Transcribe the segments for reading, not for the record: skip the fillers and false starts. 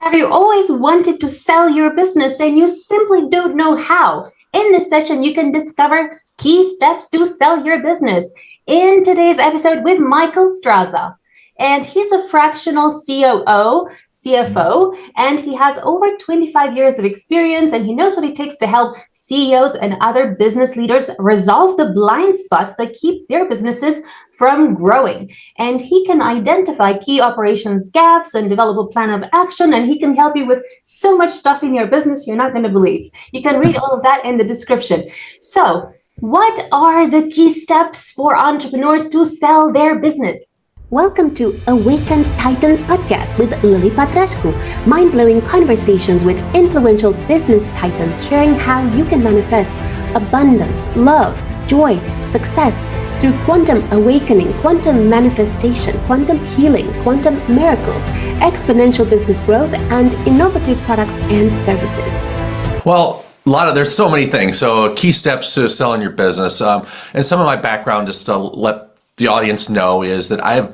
Have you always wanted to sell your business and you simply don't know how? In this session, you can discover key steps to sell your business in today's episode with Michael Straza. And he's a fractional COO, CFO, and he has over 25 years of experience, and he knows what it takes to help CEOs and other business leaders resolve the blind spots that keep their businesses from growing. And he can identify key operations gaps and develop a plan of action, and he can help you with so much stuff in your business you're not going to believe. You can read all of that in the description. So, what are the key steps for entrepreneurs to sell their business? Welcome to Awakened Titans podcast with Lily Patrascu, mind-blowing conversations with influential business titans sharing how you can manifest abundance, love, joy, success through quantum awakening, quantum manifestation, quantum healing, quantum miracles, exponential business growth, and innovative products and services. Well, there's so many things. So key steps to selling your business. And some of my background, just to let the audience know, is that I've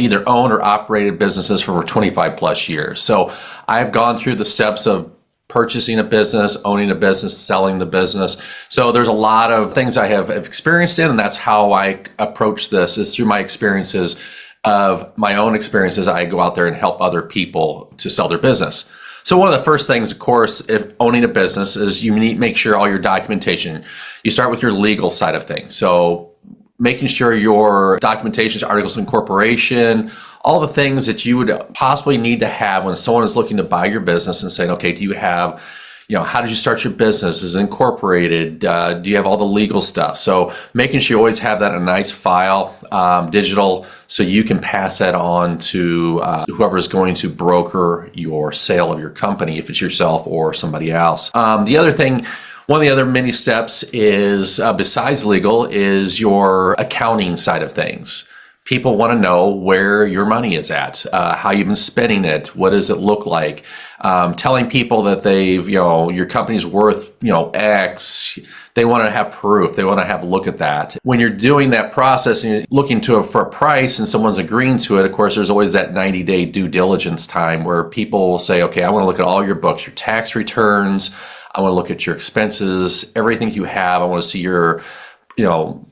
either owned or operated businesses for over 25 plus years. So I've gone through the steps of purchasing a business, owning a business, selling the business. So there's a lot of things I have experienced in, and that's how I approach this, is through my experiences of my own experiences. I go out there and help other people to sell their business. So one of the first things, of course, if owning a business, is you need to make sure all your documentation, you start with your legal side of things. So making sure your documentation, articles of incorporation, all the things that you would possibly need to have when someone is looking to buy your business and saying, okay, do you have, how did you start your business? Is it incorporated? Do you have all the legal stuff? So making sure you always have that in a nice file, digital, so you can pass that on to whoever is going to broker your sale of your company, if it's yourself or somebody else. One of the other many steps is, besides legal, is your accounting side of things. People want to know where your money is at, how you've been spending it, what does it look like, telling people that your company's worth, X. They want to have proof. They want to have a look at that. When you're doing that process and you're looking for a price and someone's agreeing to it, of course, there's always that 90-day due diligence time where people will say, okay, I want to look at all your books, your tax returns. I want to look at your expenses, everything you have. I want to see your,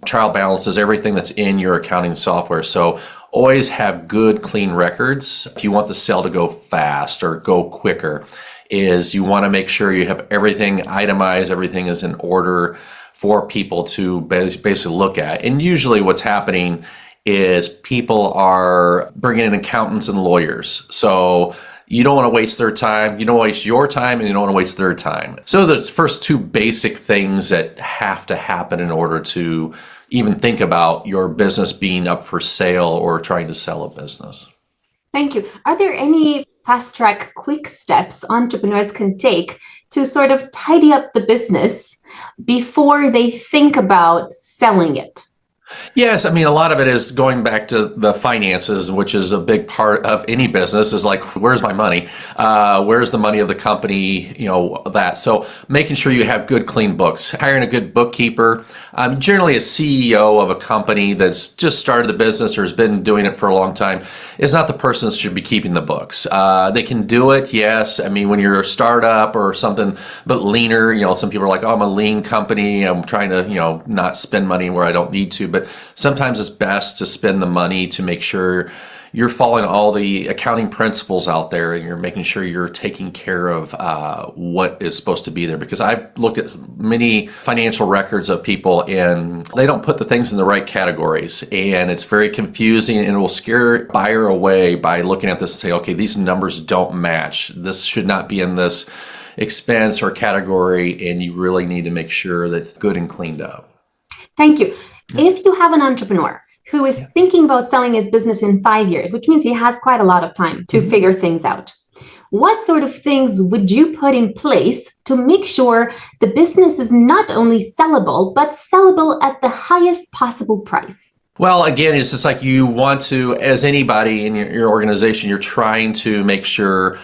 trial balances, everything that's in your accounting software. So always have good, clean records. If you want the sale to go fast or go quicker, is you want to make sure you have everything itemized, everything is in order for people to basically look at. And usually what's happening is people are bringing in accountants and lawyers. So you don't want to waste their time, you don't want to waste your time, and you don't want to waste their time. So the first two basic things that have to happen in order to even think about your business being up for sale or trying to sell a business. Thank you. Are there any fast track quick steps entrepreneurs can take to sort of tidy up the business before they think about selling it? Yes, a lot of it is going back to the finances, which is a big part of any business, is like, where's my money? Where's the money of the company? That. So making sure you have good, clean books, hiring a good bookkeeper. Generally, a CEO of a company that's just started the business or has been doing it for a long time is not the person that should be keeping the books. They can do it, yes. When you're a startup or something, but leaner, some people are like, oh, I'm a lean company. I'm trying to, not spend money where I don't need to. But sometimes it's best to spend the money to make sure you're following all the accounting principles out there and you're making sure you're taking care of what is supposed to be there. Because I've looked at many financial records of people and they don't put the things in the right categories. And it's very confusing and it will scare a buyer away by looking at this and say, okay, these numbers don't match. This should not be in this expense or category. And you really need to make sure that it's good and cleaned up. Thank you. If you have an entrepreneur who is thinking about selling his business in 5 years, which means he has quite a lot of time to figure things out, what sort of things would you put in place to make sure the business is not only sellable, but sellable at the highest possible price? Well, again, it's just like you want to, as anybody in your organization, you're trying to make sure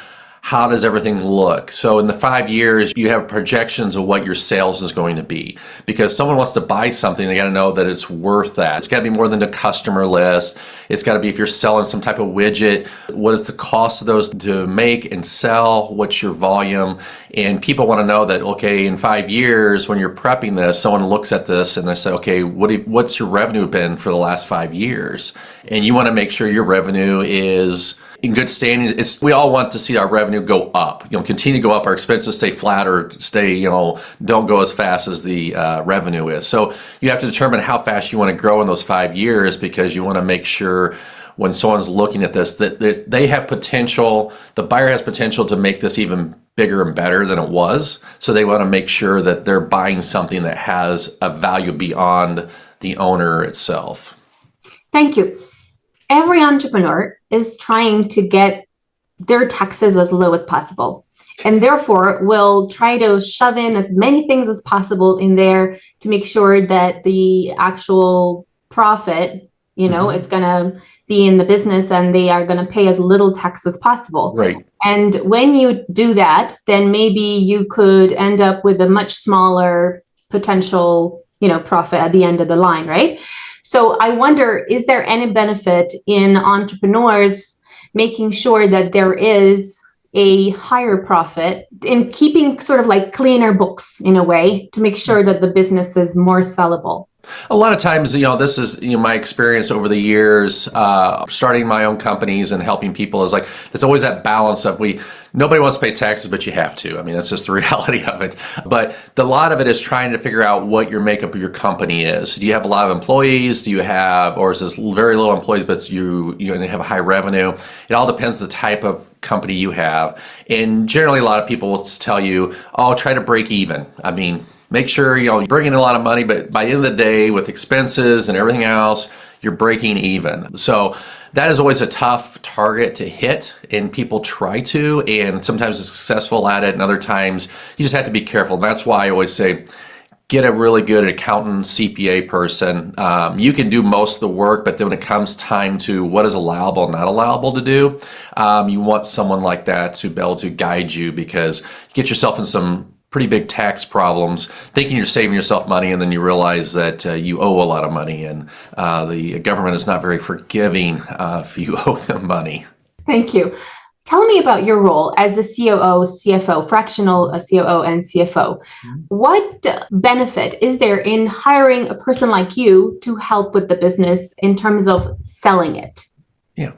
how does everything look? So in the 5 years, you have projections of what your sales is going to be. Because someone wants to buy something, they got to know that it's worth that. It's got to be more than a customer list. It's got to be if you're selling some type of widget, what is the cost of those to make and sell? What's your volume? And people want to know that, okay, in 5 years, when you're prepping this, someone looks at this and they say, okay, what's your revenue been for the last 5 years? And you want to make sure your revenue is in good standing. We all want to see our revenue go up, continue to go up, our expenses stay flat or stay, don't go as fast as the revenue is. So you have to determine how fast you want to grow in those 5 years, because you want to make sure when someone's looking at this that they have potential, the buyer has potential to make this even bigger and better than it was. So they want to make sure that they're buying something that has a value beyond the owner itself. Thank you. Every entrepreneur is trying to get their taxes as low as possible, and therefore will try to shove in as many things as possible in there to make sure that the actual profit, is going to be in the business and they are going to pay as little tax as possible. Right. And when you do that, then maybe you could end up with a much smaller potential, profit at the end of the line, right? So I wonder, is there any benefit in entrepreneurs making sure that there is a higher profit in keeping sort of like cleaner books in a way to make sure that the business is more sellable? A lot of times, this is my experience over the years, starting my own companies and helping people is like, there's always that balance of nobody wants to pay taxes, but you have to. I mean, that's just the reality of it. But a lot of it is trying to figure out what your makeup of your company is. Do you have a lot of employees? Or is this very little employees, but you have a high revenue? It all depends the type of company you have. And generally, a lot of people will tell you, try to break even. I mean, make sure you're bringing in a lot of money, but by the end of the day, with expenses and everything else, you're breaking even. So that is always a tough target to hit, and people try to, and sometimes they're successful at it, and other times you just have to be careful. And that's why I always say, get a really good accountant, CPA person. You can do most of the work, but then when it comes time to what is allowable and not allowable to do, you want someone like that to be able to guide you, because you get yourself in some pretty big tax problems, thinking you're saving yourself money, and then you realize that you owe a lot of money, and the government is not very forgiving if you owe them money. Thank you. Tell me about your role as a COO, CFO, fractional COO and CFO. What benefit is there in hiring a person like you to help with the business in terms of selling it? Yeah.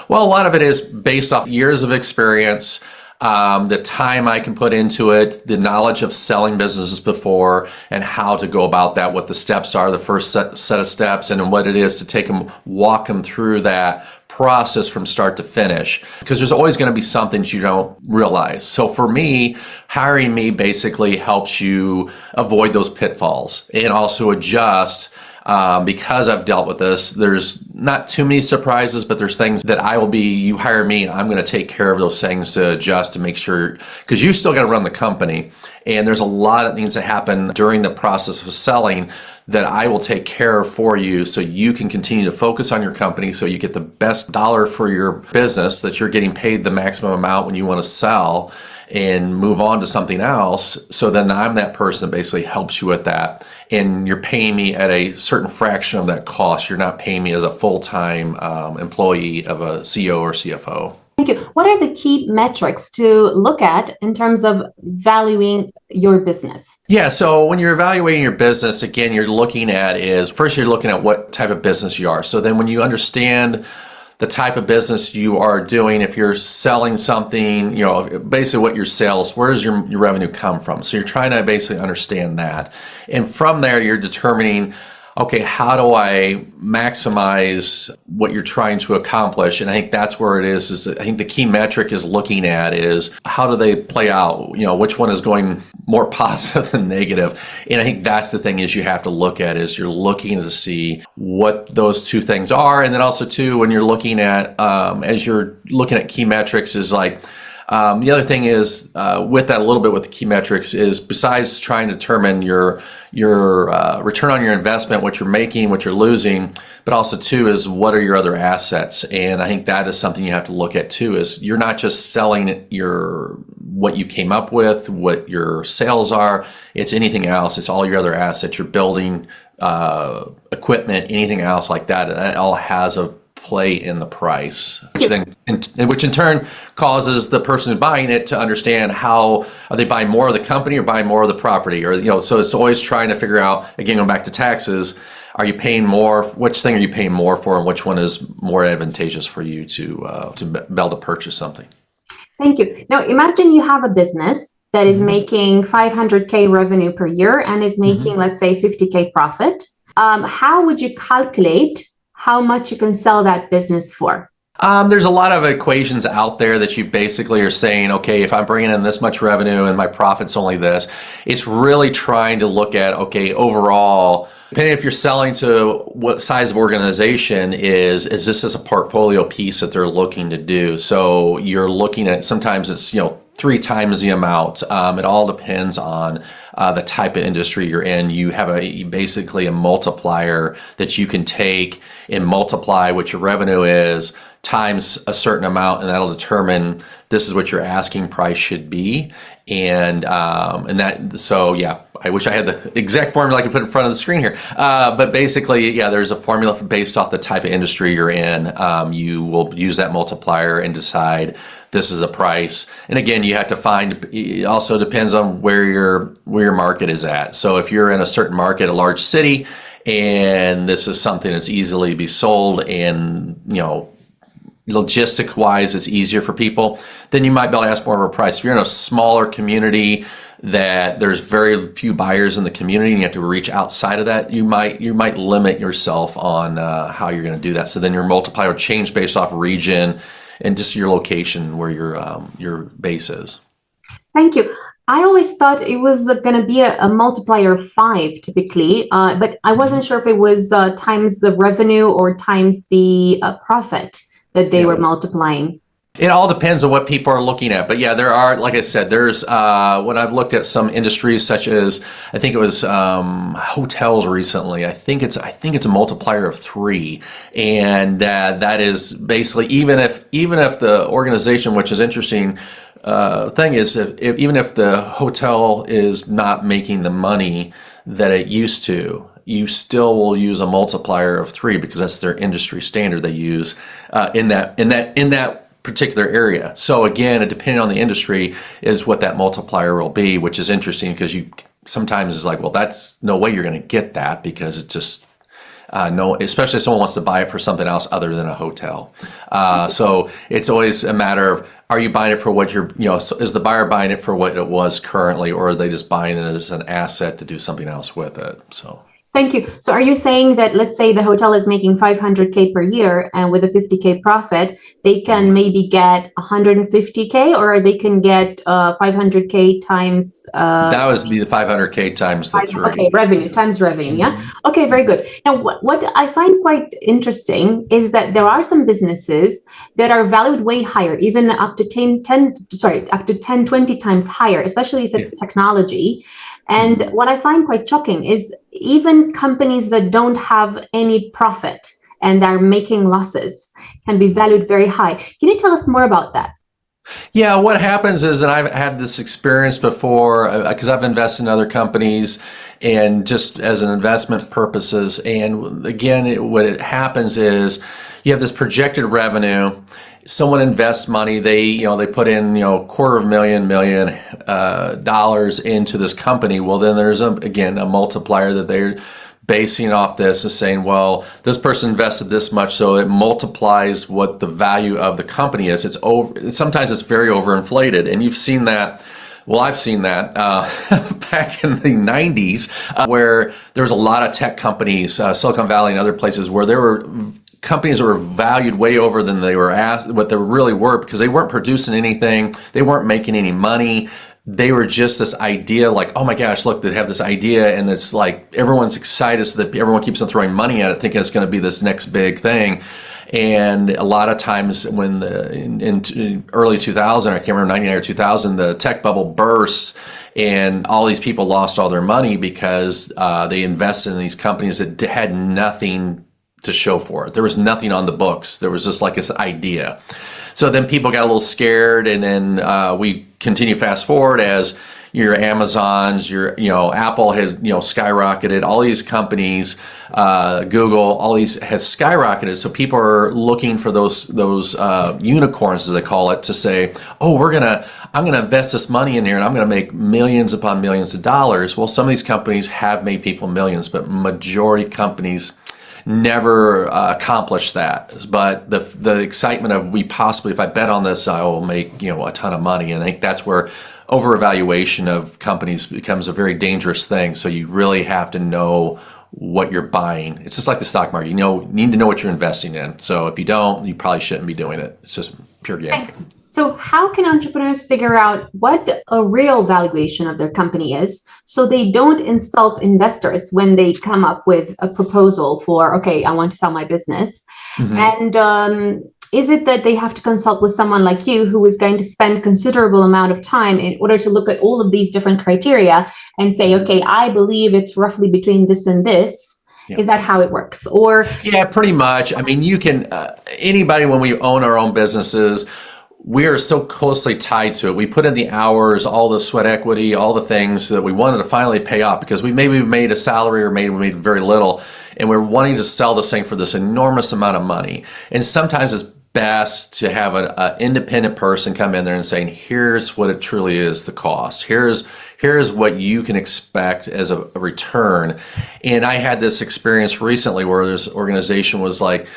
Well, a lot of it is based off years of experience, the time I can put into it, the knowledge of selling businesses before, and how to go about that, what the steps are, the first set of steps, and what it is to walk them through that process from start to finish, because there's always going to be something you don't realize. So for me, hiring me basically helps you avoid those pitfalls and also adjust. Because I've dealt with this, there's not too many surprises, but there's things that you hire me, I'm going to take care of those things to adjust to make sure, because you still got to run the company. And there's a lot that needs to happen during the process of selling that I will take care of for you, so you can continue to focus on your company, so you get the best dollar for your business, that you're getting paid the maximum amount when you want to sell and move on to something else. So then I'm that person that basically helps you with that. And you're paying me at a certain fraction of that cost. You're not paying me as a full-time employee of a CEO or CFO. Thank you. What are the key metrics to look at in terms of valuing your business? Yeah, so when you're evaluating your business, again, you're looking at what type of business you are. So then when you understand the type of business you are doing, if you're selling something, basically what your sales, where does your revenue come from? So you're trying to basically understand that. And from there, you're determining, okay, how do I maximize what you're trying to accomplish? And I think that's where it is I think the key metric is looking at is how do they play out? Which one is going more positive than negative? And I think that's the thing is you have to look at is you're looking to see what those two things are. And then also too, when you're looking at, as you're looking at key metrics is like, The other thing is with that a little bit with the key metrics is besides trying to determine your return on your investment, what you're making, what you're losing, but also too is what are your other assets. And I think that is something you have to look at too, is you're not just selling what you came up with, what your sales are, it's anything else. It's all your other assets, your building, equipment, anything else like that. And that all has a play in the price, which in turn causes the person who's buying it to understand how are they buying more of the company or buying more of the property, or so it's always trying to figure out, again, going back to taxes, are you paying more? Which thing are you paying more for, and which one is more advantageous for you to be able to purchase something? Thank you. Now imagine you have a business that is making 500K revenue per year and is making, let's say, 50K profit. How would you calculate how much you can sell that business for? There's a lot of equations out there that you basically are saying, okay, if I'm bringing in this much revenue and my profit's only this, it's really trying to look at, okay, overall, depending if you're selling to what size of organization is this as a portfolio piece that they're looking to do? So you're looking at, sometimes it's, 3 times the amount. It all depends on the type of industry you're in. You have basically a multiplier that you can take and multiply what your revenue is times a certain amount, and that'll determine this is what your asking price should be. And so yeah, I wish I had the exact formula I could put in front of the screen here. But basically, yeah, there's a formula based off the type of industry you're in. You will use that multiplier and decide this is a price. And again, you have to find, it also depends on where your market is at. So if you're in a certain market, a large city, and this is something that's easily be sold and, logistic wise, it's easier for people, then you might be able to ask more of a price. If you're in a smaller community that there's very few buyers in the community and you have to reach outside of that, you might limit yourself on how you're going to do that. So then your multiplier would change based off region and just your location where your base is. Thank you. I always thought it was going to be a multiplier of 5 typically, but I wasn't sure if it was times the revenue or times the profit that they were multiplying. It all depends on what people are looking at. But yeah, there are, like I said, there's when I've looked at some industries such as, I think it was hotels recently, I think it's a multiplier of 3. And that is basically, even if the organization, which is interesting, thing is, even if the hotel is not making the money that it used to, you still will use a multiplier of 3 because that's their industry standard they use in that particular area. So again, depending on the industry is what that multiplier will be, which is interesting because you sometimes is like, well, that's no way you're going to get that because it's just no, especially if someone wants to buy it for something else other than a hotel. So it's always a matter of, are you buying it for what is the buyer buying it for what it was currently, or are they just buying it as an asset to do something else with it? So. Thank you. So are you saying that, let's say the hotel is making 500K per year and with a 50K profit, they can maybe get 150K, or they can get 500K times... that would be the 500K times the 3. Okay, revenue, times revenue, yeah? Okay, very good. Now, what I find quite interesting is that there are some businesses that are valued way higher, even up to 10, 20 times higher, especially if it's technology. And what I find quite shocking is even companies that don't have any profit and are making losses can be valued very high. Can you tell us more about that? Yeah, what happens is, and I've had this experience before because I've invested in other companies and just as an investment purposes. And again, what happens is you have this projected revenue. Someone invests money, they put in $250,000 dollars into this company. Well, then there's a multiplier that they're basing off this, is saying, well, this person invested this much, so it multiplies what the value of the company is. Sometimes it's very overinflated, and you've seen that. Well, I've seen that back in the 90s, where there was a lot of tech companies, Silicon Valley and other places, where there were companies that were valued way over than they were what they really were, because they weren't producing anything, they weren't making any money. They were just this idea, like, oh my gosh, look, they have this idea, and it's like everyone's excited, so that everyone keeps on throwing money at it, thinking it's going to be this next big thing. And a lot of times when in early 2000, I can't remember, 99 or 2000, the tech bubble burst and all these people lost all their money because they invested in these companies that had nothing to show for it. There was nothing on the books. There was just like this idea. So then people got a little scared, and then we continue fast forward as your Amazons, your Apple has skyrocketed. All these companies, Google, all these has skyrocketed. So people are looking for those unicorns, as they call it, to say, oh, I'm gonna invest this money in here, and I'm gonna make millions upon millions of dollars. Well, some of these companies have made people millions, but majority companies never accomplish that. But the excitement of if I bet on this, I will make a ton of money. And I think that's where overvaluation of companies becomes a very dangerous thing. So you really have to know what you're buying. It's just like the stock market. You need to know what you're investing in. So if you don't, you probably shouldn't be doing it. It's just pure gambling. So how can entrepreneurs figure out what a real valuation of their company is so they don't insult investors when they come up with a proposal for, okay, I want to sell my business? Mm-hmm. And is it that they have to consult with someone like you who is going to spend a considerable amount of time in order to look at all of these different criteria and say, okay, I believe it's roughly between this and this? Yeah. Is that how it works? Or yeah, pretty much. I mean, you can, anybody, when we own our own businesses, we are so closely tied to it. We put in the hours, all the sweat equity, all the things that we wanted to finally pay off because we made a salary or we made very little, and we're wanting to sell this thing for this enormous amount of money. And sometimes it's best to have an independent person come in there and saying, here's what it truly is, the cost. Here's what you can expect as a return. And I had this experience recently where this organization was like,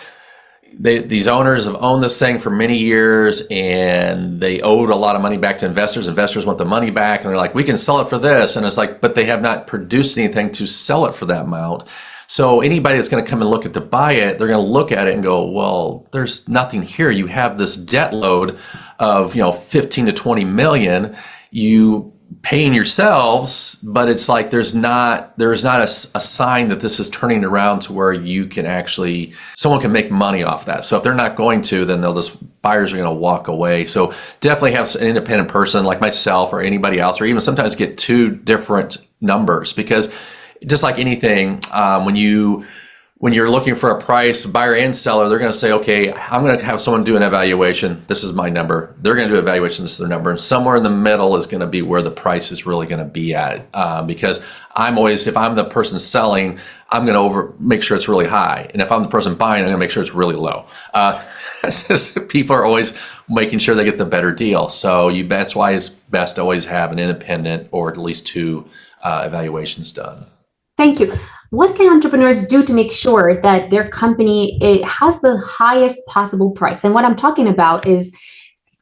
these owners have owned this thing for many years, and they owed a lot of money back to investors. Investors want the money back, and they're like, we can sell it for this. And it's like, but they have not produced anything to sell it for that amount. So anybody that's going to come and look to buy it, they're going to look at it and go, well, there's nothing here. You have this debt load of 15 to 20 million. You paying yourselves, but it's like there is not a sign that this is turning around to where you can actually, someone can make money off that. So if they're not going to, then buyers are going to walk away. So definitely have an independent person like myself or anybody else, or even sometimes get two different numbers, because just like anything, when you're looking for a price, buyer and seller, they're going to say, okay, I'm going to have someone do an evaluation. This is my number. They're going to do an evaluation. This is their number. And somewhere in the middle is going to be where the price is really going to be at. Because if I'm the person selling, I'm going to make sure it's really high. And if I'm the person buying, I'm going to make sure it's really low. People are always making sure they get the better deal. So that's why it's best to always have an independent or at least two evaluations done. Thank you. What can entrepreneurs do to make sure that their company has the highest possible price? And what I'm talking about is,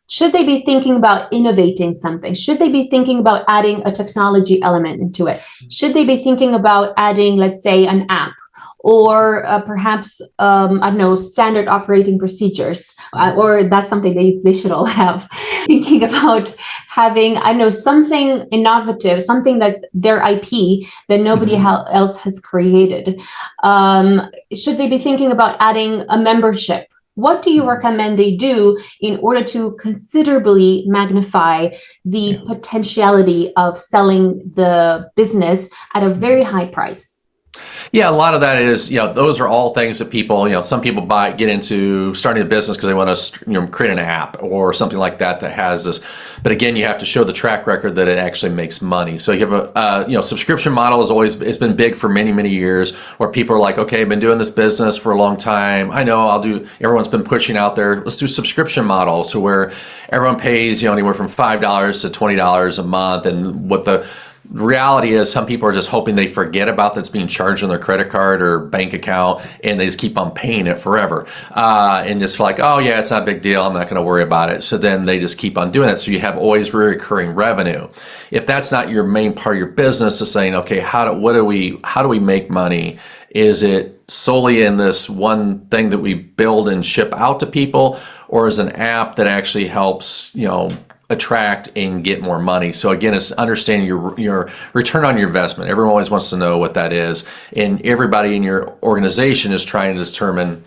should they be thinking about innovating something? Should they be thinking about adding a technology element into it? Should they be thinking about adding, let's say, an app? Or perhaps, standard operating procedures, or that's something they should all have. Thinking about having, something innovative, something that's their IP that nobody else has created. Should they be thinking about adding a membership? What do you recommend they do in order to considerably magnify the potentiality of selling the business at a very high price? Yeah, a lot of that is, those are all things that people, some people get into starting a business because they want to, create an app or something like that has this. But again, you have to show the track record that it actually makes money. So you have a, subscription model it's been big for many, many years, where people are like, okay, I've been doing this business for a long time. I know everyone's been pushing out there, let's do subscription model. So where everyone pays, anywhere from $5 to $20 a month. And what the reality is, some people are just hoping they forget about that's being charged on their credit card or bank account, and they just keep on paying it forever, and just like, oh yeah, it's not a big deal, I'm not going to worry about it. So then they just keep on doing it. So you have always recurring revenue. If that's not your main part of your business, is saying, okay, how do we make money? Is it solely in this one thing that we build and ship out to people, or is an app that actually helps, attract and get more money? So again, it's understanding your return on your investment. Everyone always wants to know what that is, and everybody in your organization is trying to determine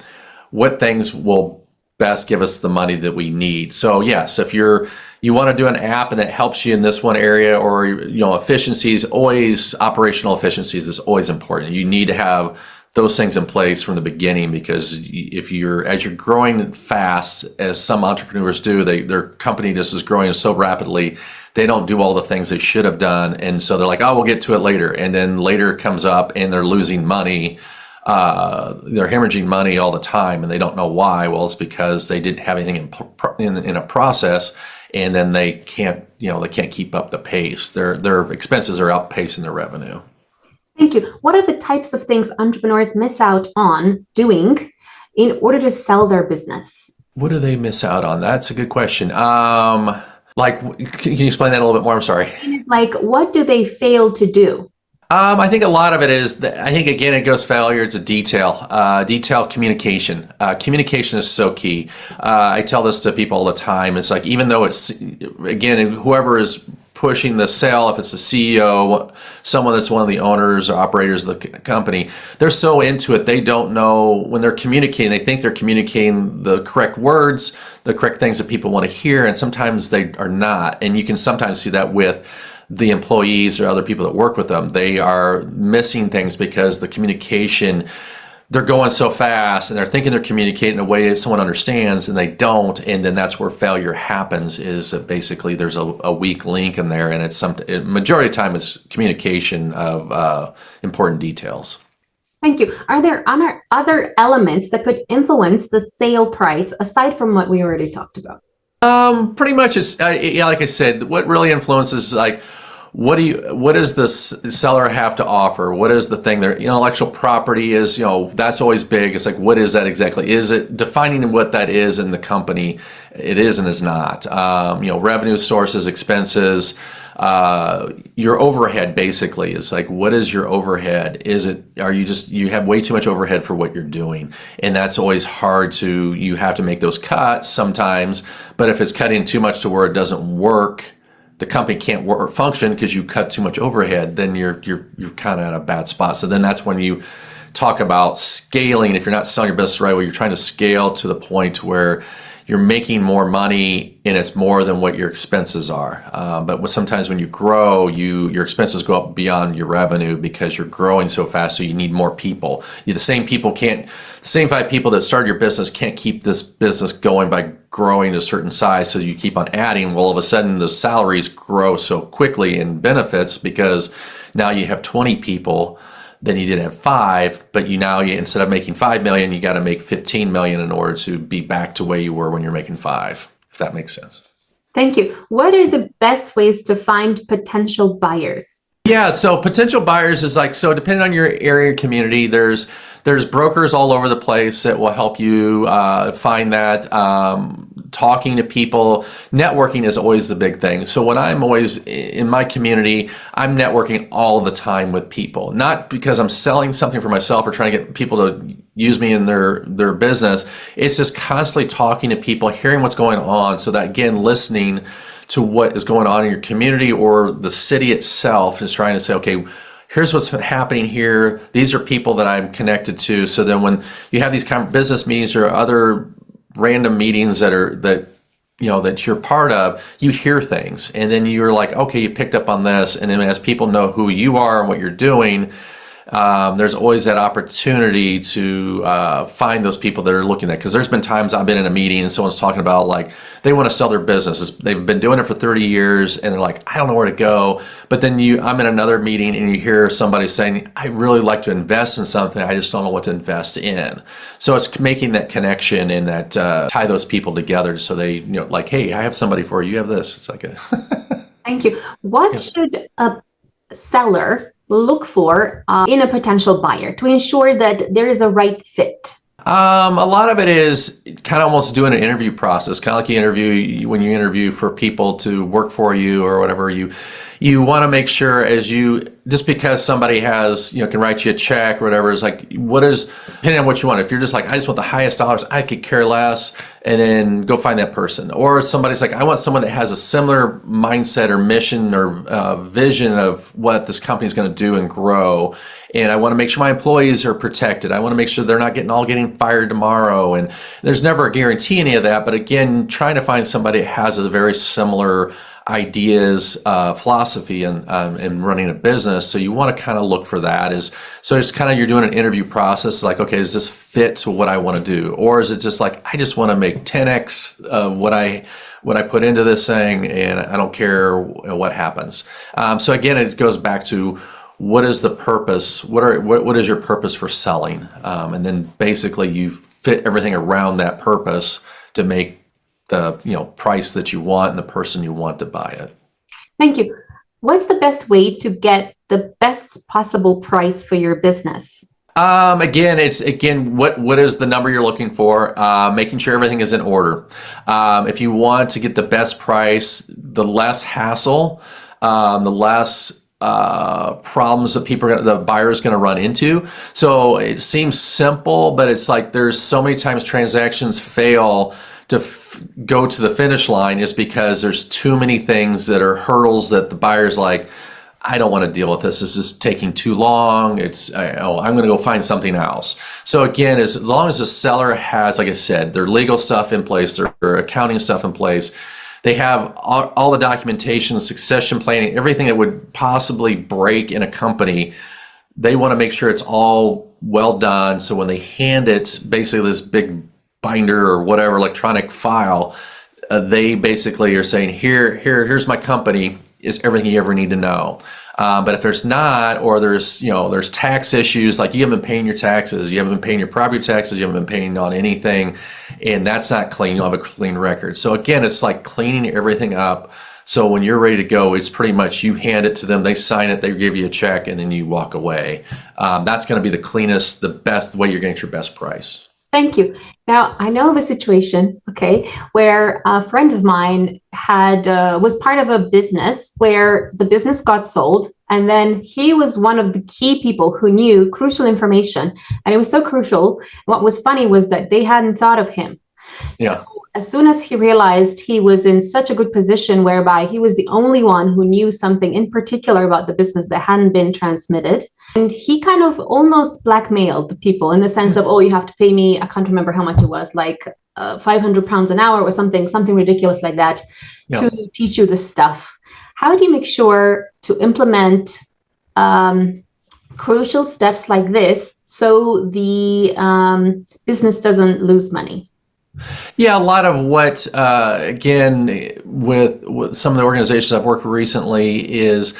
what things will best give us the money that we need. So yes, if you want to do an app and it helps you in this one area, or efficiencies, always operational efficiencies is always important. You need to have those things in place from the beginning, because as you're growing fast, as some entrepreneurs do, their company just is growing so rapidly, they don't do all the things they should have done, and so they're like, oh, we'll get to it later, and then later comes up and they're losing money. They're hemorrhaging money all the time, and they don't know why. Well, it's because they didn't have anything in a process, and then they can't keep up the pace. Their expenses are outpacing their revenue. Thank you. What are the types of things entrepreneurs miss out on doing in order to sell their business? What do they miss out on? That's a good question. Can you explain that a little bit more? I'm sorry. It's like, what do they fail to do? I think a lot of it is I think, again, it goes failure to detail communication. Communication is so key. I tell this to people all the time. It's like, even though it's, again, whoever is pushing the sale, if it's the CEO, someone that's one of the owners or operators of the company, they're so into it, they don't know when they're communicating, they think they're communicating the correct words, the correct things that people want to hear, and sometimes they are not. And you can sometimes see that with the employees or other people that work with them. They are missing things because the communication, they're going so fast and they're thinking they're communicating in a way that someone understands, and they don't. And then that's where failure happens, is that basically there's a weak link in there, and it's majority of the time it's communication of important details. Thank you. Are there other elements that could influence the sale price aside from what we already talked about? Pretty much it's, like I said, what really influences, like, what does the seller have to offer? What is the thing their intellectual property is, that's always big. It's like, what is that exactly? Is it defining what that is in the company? It is and is not. Revenue sources, expenses, your overhead basically is like, what is your overhead? You have way too much overhead for what you're doing. And that's always hard you have to make those cuts sometimes, but if it's cutting too much to where it doesn't work, the company can't work or function because you cut too much overhead, then you're kind of at a bad spot. So then that's when you talk about scaling. If you're not selling your business right, where you're trying to scale to the point where you're making more money and it's more than what your expenses are. But sometimes when you grow, your expenses go up beyond your revenue because you're growing so fast, so you need more people. The same 5 people that started your business can't keep this business going by growing to a certain size, so you keep on adding. Well, all of a sudden the salaries grow so quickly in benefits because now you have 20 people. Then you did have 5, but you instead of making 5 million, you got to make 15 million in order to be back to where you were when you're making 5, if that makes sense. Thank you. What are the best ways to find potential buyers? Yeah, so potential buyers is depending on your area community, there's brokers all over the place that will help you find that. Talking to people, networking is always the big thing. So when I'm always in my community, I'm networking all the time with people, not because I'm selling something for myself or trying to get people to use me in their business. It's just constantly talking to people, hearing what's going on, so that, again, listening to what is going on in your community or the city itself, is trying to say, okay, here's what's happening here. These are people that I'm connected to. So then when you have these kind of business meetings or other random meetings that you're part of, you hear things, and then you're like, okay, you picked up on this. And then as people know who you are and what you're doing, there's always that opportunity to find those people that are looking at. Because there's been times I've been in a meeting and someone's talking about, like, they want to sell their business. They've been doing it for 30 years and they're like, I don't know where to go. But then I'm in another meeting and you hear somebody saying, I really like to invest in something, I just don't know what to invest in. So it's making that connection and that tie those people together, so they, like, hey, I have somebody for you. You have this. It's like a Thank you. What should a seller look for in a potential buyer to ensure that there is a right fit? A lot of it is kind of almost doing an interview process, kind of like when you interview for people to work for you or whatever. You You want to make sure just because somebody has, can write you a check or whatever, is like, depending on what you want. If you're just like, I just want the highest dollars, I could care less, and then go find that person. Or somebody's like, I want someone that has a similar mindset or mission or vision of what this company is going to do and grow. And I want to make sure my employees are protected. I want to make sure they're not getting fired tomorrow. And there's never a guarantee any of that. But again, trying to find somebody that has a very similar ideas, philosophy, and running a business. So you want to kind of look for that. So it's kind of, you're doing an interview process. Like, okay, does this fit to what I want to do? Or is it just like, I just want to make 10x of what I put into this thing, and I don't care what happens. So again, it goes back to, what is the purpose? What is your purpose for selling? And then basically you fit everything around that purpose to make the price that you want and the person you want to buy it. Thank you. What's the best way to get the best possible price for your business? Again, what is the number you're looking for? Making sure everything is in order. If you want to get the best price, the less hassle, the less problems that the buyer is going to run into. So it seems simple, but it's like, there's so many times transactions fail to go to the finish line, is because there's too many things that are hurdles that the buyer's like, I don't want to deal with this. This is taking too long. I'm going to go find something else. So again, as long as the seller has, like I said, their legal stuff in place, their accounting stuff in place, they have all the documentation, succession planning, everything that would possibly break in a company. They want to make sure it's all well done. So when they hand it, basically this big binder or whatever electronic file, they basically are saying, here's my company, is everything you ever need to know. But if there's not, or there's tax issues, like you haven't been paying your taxes, you haven't been paying your property taxes, you haven't been paying on anything, and that's not clean, you'll have a clean record. So again, it's like cleaning everything up. So when you're ready to go, it's pretty much, you hand it to them, they sign it, they give you a check, and then you walk away. That's going to be the cleanest, the best way you're going to get your best price. Thank you. Now, I know of a situation, where a friend of mine was part of a business where the business got sold, and then he was one of the key people who knew crucial information, and it was so crucial. What was funny was that they hadn't thought of him. Yeah. So as soon as he realized he was in such a good position whereby he was the only one who knew something in particular about the business that hadn't been transmitted, and he kind of almost blackmailed the people in the sense of, oh, you have to pay me, I can't remember how much it was, like £500 an hour or something ridiculous like that, to teach you this stuff. How do you make sure to implement crucial steps like this so the business doesn't lose money? Yeah, a lot of what, again, with some of the organizations I've worked with recently, is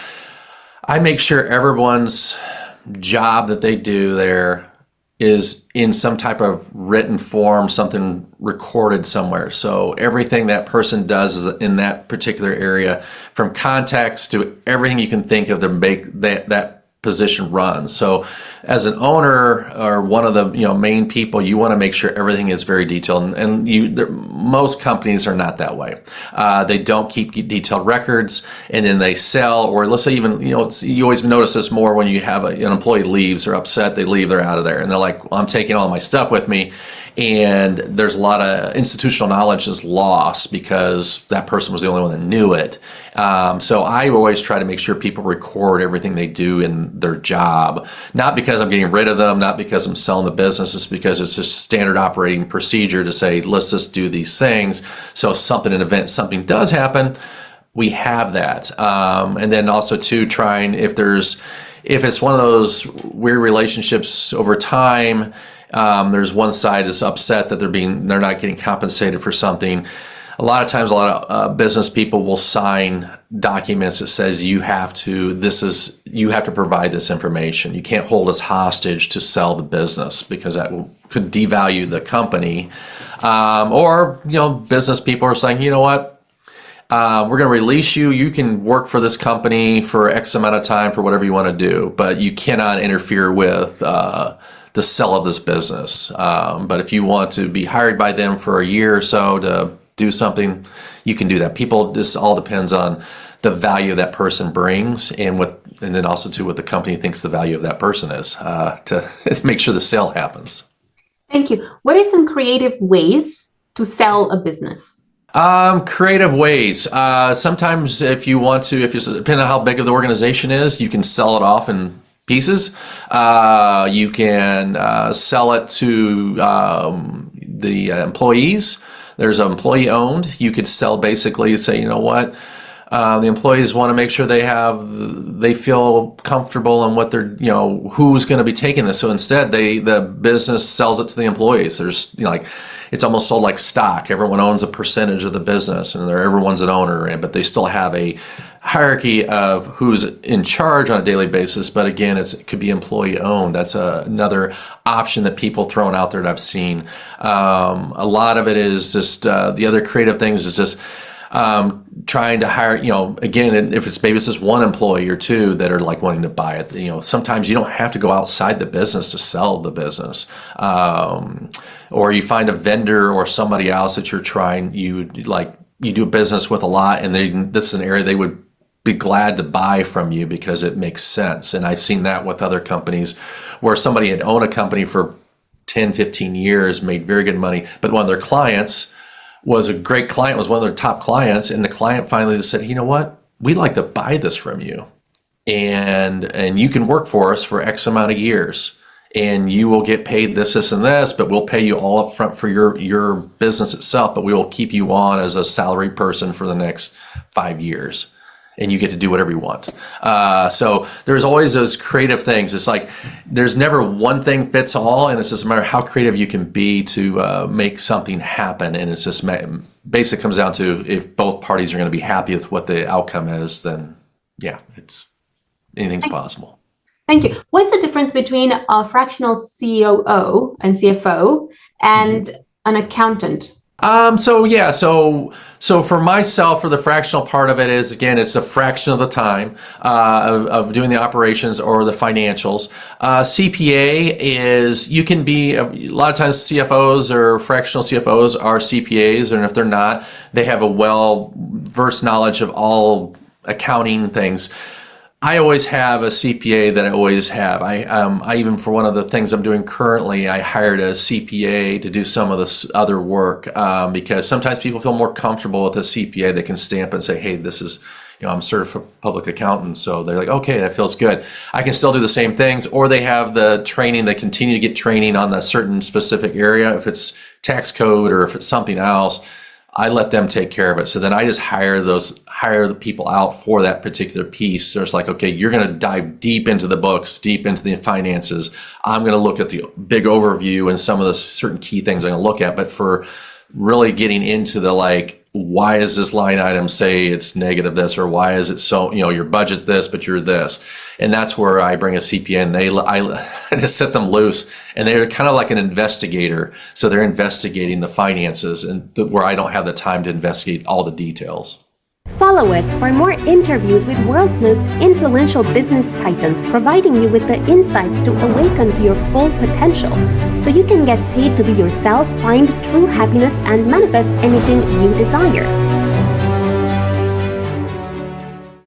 I make sure everyone's job that they do there is in some type of written form, something recorded somewhere. So everything that person does is in that particular area, from context to everything you can think of to make that position run. So as an owner or one of the main people, you want to make sure everything is very detailed, and most companies are not that way. They don't keep detailed records, and then they sell, or let's say even you always notice this more when you have an employee leaves or upset, they leave, they're out of there, and they're like, well, I'm taking all my stuff with me. And there's a lot of institutional knowledge is lost because that person was the only one that knew it. So I always try to make sure people record everything they do in their job, not because I'm getting rid of them, not because I'm selling the business, it's because it's just standard operating procedure to say, let's just do these things. So if something does happen, we have that. And then also too, trying, if it's one of those weird relationships over time, there's one side is upset that they're not getting compensated for something. A lot of times, a lot of business people will sign documents that says you have to provide this information. You can't hold us hostage to sell the business because that could devalue the company. Or business people are saying, you know what? We're going to release you. You can work for this company for X amount of time for whatever you want to do, but you cannot interfere with the sell of this business. But if you want to be hired by them for a year or so to do something, you can do that. This all depends on the value that person brings and then also too what the company thinks the value of that person is to make sure the sale happens. Thank you. What are some creative ways to sell a business? Creative ways. Sometimes if you depending on how big of the organization is, you can sell it off in pieces. You can sell it to the employees. There's an employee owned. You could sell basically say, you know what, the employees want to make sure they feel comfortable in what they're, who's going to be taking this. So instead, the business sells it to the employees. There's, it's almost sold like stock. Everyone owns a percentage of the business, and everyone's an owner, but they still have a hierarchy of who's in charge on a daily basis. But again, it could be employee owned. That's another option that people throwing out there that I've seen. A lot of it is just the other creative things is just trying to hire, again, if it's just one employee or two that are like wanting to buy it, sometimes you don't have to go outside the business to sell the business. Or you find a vendor or somebody else that you're trying, you do business with a lot, and this is an area they would be glad to buy from you because it makes sense. And I've seen that with other companies where somebody had owned a company for 10, 15 years, made very good money, but one of their clients was a great client, was one of their top clients, and the client finally said, you know what, we'd like to buy this from you, and you can work for us for X amount of years, and you will get paid this, and this, but we'll pay you all up front for your business itself, but we will keep you on as a salaried person for the next 5 years. And you get to do whatever you want. So there's always those creative things. It's like there's never one thing fits all, and it's just a matter of how creative you can be to make something happen. And it's just basically comes down to if both parties are going to be happy with what the outcome is, then yeah, anything's possible. Thank you. What's the difference between a fractional COO and CFO and an accountant? So for myself, for the fractional part of it is, again, it's a fraction of the time of doing the operations or the financials. CPA is, you can be, a lot of times CFOs or fractional CFOs are CPAs, and if they're not, they have a well-versed knowledge of all accounting things. I always have a CPA that I always have. I even, for one of the things I'm doing currently, I hired a CPA to do some of this other work because sometimes people feel more comfortable with a CPA. They can stamp and say, hey, this is, I'm certified public accountant. So they're like, okay, that feels good. I can still do the same things. Or they have the training, they continue to get training on a certain specific area. If it's tax code or if it's something else, I let them take care of it. So then I just hire the people out for that particular piece. So it's like, okay, you're going to dive deep into the books, deep into the finances. I'm going to look at the big overview and some of the certain key things I'm going to look at. But for really getting into the why is this line item say it's negative this, or why is it so, your budget this, but you're this. And that's where I bring a CPA and I just set them loose, and they're kind of like an investigator. So they're investigating the finances and where I don't have the time to investigate all the details. Follow us for more interviews with world's most influential business titans, providing you with the insights to awaken to your full potential so you can get paid to be yourself, find true happiness, and manifest anything you desire.